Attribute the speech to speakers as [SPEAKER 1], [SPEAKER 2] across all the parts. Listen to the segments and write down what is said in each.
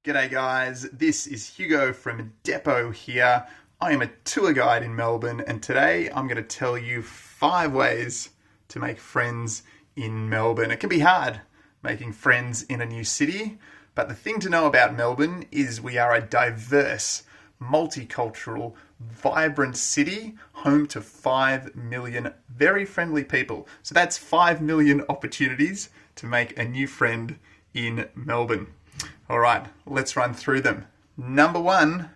[SPEAKER 1] G'day guys, this is Hugo from Depot here. I am a tour guide in Melbourne and today I'm going to tell you 5 ways to make friends in Melbourne. It can be hard making friends in a new city, but the thing to know about Melbourne is we are a diverse, multicultural, vibrant city, home to 5 million very friendly people. So that's 5 million opportunities to make a new friend in Melbourne. All right, let's run through them. Number 1,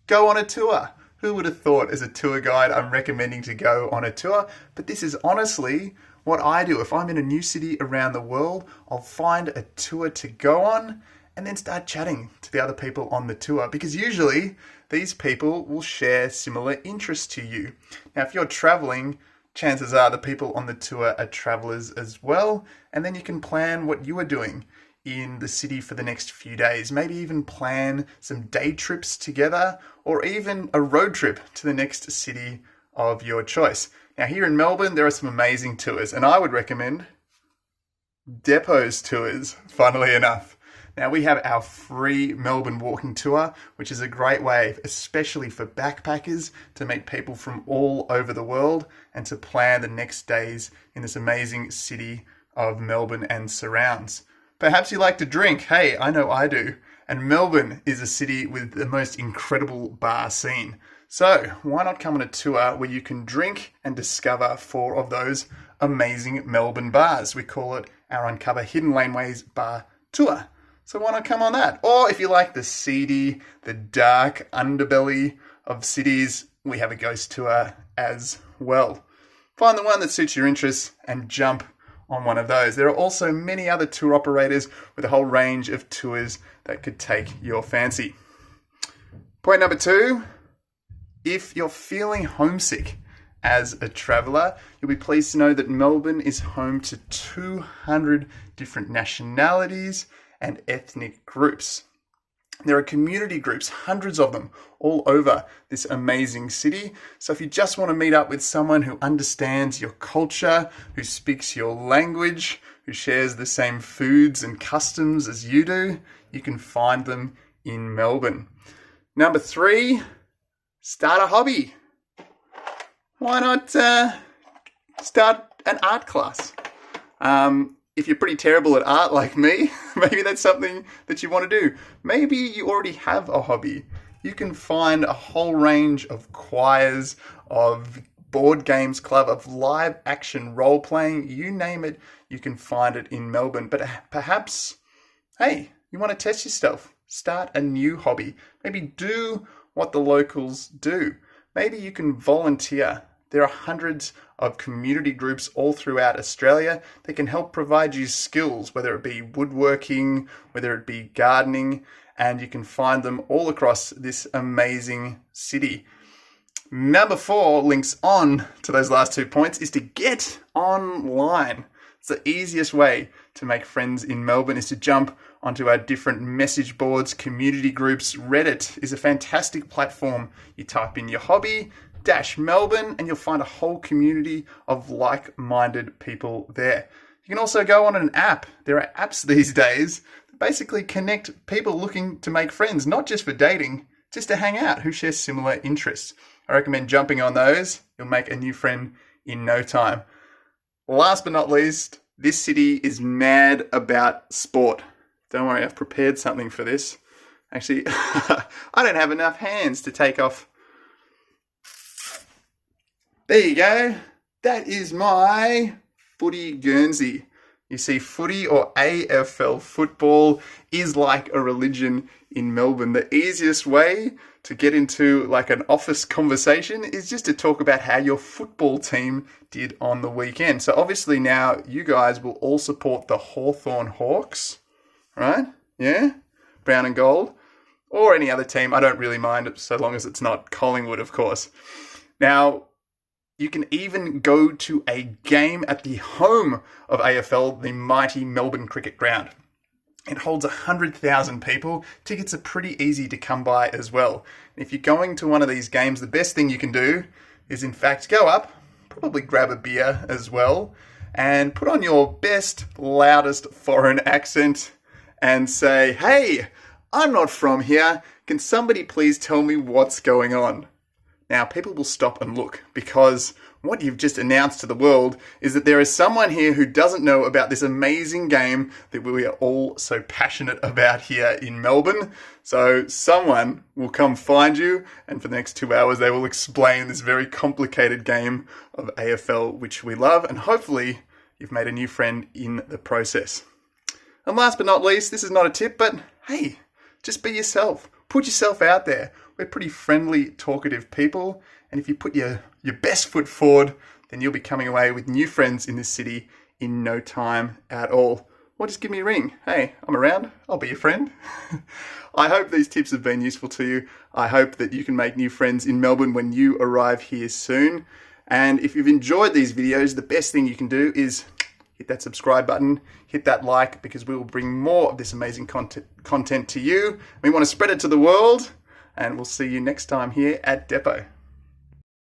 [SPEAKER 1] go on a tour. Who would have thought as a tour guide I'm recommending to go on a tour? But this is honestly what I do. If I'm in a new city around the world, I'll find a tour to go on and then start chatting to the other people on the tour, because usually these people will share similar interests to you. Now, if you're traveling, chances are the people on the tour are travelers as well, and then you can plan what you are doing in the city for the next few days. Maybe even plan some day trips together or even a road trip to the next city of your choice. Now, here in Melbourne, there are some amazing tours, and I would recommend Depot's tours, funnily enough. Now, we have our free Melbourne walking tour, which is a great way, especially for backpackers, to meet people from all over the world and to plan the next days in this amazing city of Melbourne and surrounds. Perhaps you like to drink. Hey, I know I do. And Melbourne is a city with the most incredible bar scene. So why not come on a tour where you can drink and discover 4 of those amazing Melbourne bars? We call it our Uncover Hidden Laneways Bar Tour. So why not come on that? Or if you like the seedy, the dark underbelly of cities, we have a ghost tour as well. Find the one that suits your interests and jump on one of those. There are also many other tour operators with a whole range of tours that could take your fancy. Point number 2, if you're feeling homesick as a traveller, you'll be pleased to know that Melbourne is home to 200 different nationalities and ethnic groups. There are community groups, hundreds of them, all over this amazing city. So if you just want to meet up with someone who understands your culture, who speaks your language, who shares the same foods and customs as you do, you can find them in Melbourne. Number 3, start a hobby. Why not start an art class? If you're pretty terrible at art like me, maybe that's something that you want to do. Maybe you already have a hobby. You can find a whole range of choirs, of board games club, of live action role playing, you name it, you can find it in Melbourne. But perhaps, hey, you want to test yourself. Start a new hobby. Maybe do what the locals do. Maybe you can volunteer. There are hundreds of community groups all throughout Australia that can help provide you skills, whether it be woodworking, whether it be gardening, and you can find them all across this amazing city. Number 4 links on to those last 2 points is to get online. It's the easiest way to make friends in Melbourne is to jump onto our different message boards, community groups. Reddit is a fantastic platform. You type in your hobby, Melbourne, and you'll find a whole community of like-minded people there. You can also go on an app. There are apps these days that basically connect people looking to make friends, not just for dating, just to hang out, who share similar interests. I recommend jumping on those. You'll make a new friend in no time. Last but not least, this city is mad about sport. Don't worry, I've prepared something for this. Actually, I don't have enough hands to take off. There you go. That is my footy Guernsey. You see, footy or AFL football is like a religion in Melbourne. The easiest way to get into like an office conversation is just to talk about how your football team did on the weekend. So obviously now you guys will all support the Hawthorn Hawks, right? Yeah? Brown and gold. Or any other team. I don't really mind, so long as it's not Collingwood, of course. Now, you can even go to a game at the home of AFL, the mighty Melbourne Cricket Ground. It holds 100,000 people. Tickets are pretty easy to come by as well. If you're going to one of these games, the best thing you can do is, in fact, go up, probably grab a beer as well, and put on your best, loudest foreign accent and say, "Hey, I'm not from here. Can somebody please tell me what's going on? Now, people will stop and look because what you've just announced to the world is that there is someone here who doesn't know about this amazing game that we are all so passionate about here in Melbourne. So someone will come find you, and for the next 2 hours they will explain this very complicated game of AFL which we love, and hopefully you've made a new friend in the process. And last but not least, this is not a tip, but hey, just be yourself. Put yourself out there. We're pretty friendly, talkative people, and if you put your best foot forward, then you'll be coming away with new friends in this city in no time at all. Or just give me a ring. Hey, I'm around. I'll be your friend. I hope these tips have been useful to you. I hope that you can make new friends in Melbourne when you arrive here soon. And if you've enjoyed these videos, the best thing you can do is hit that subscribe button, hit that like, because we will bring more of this amazing content to you. We want to spread it to the world, and we'll see you next time here at Depot.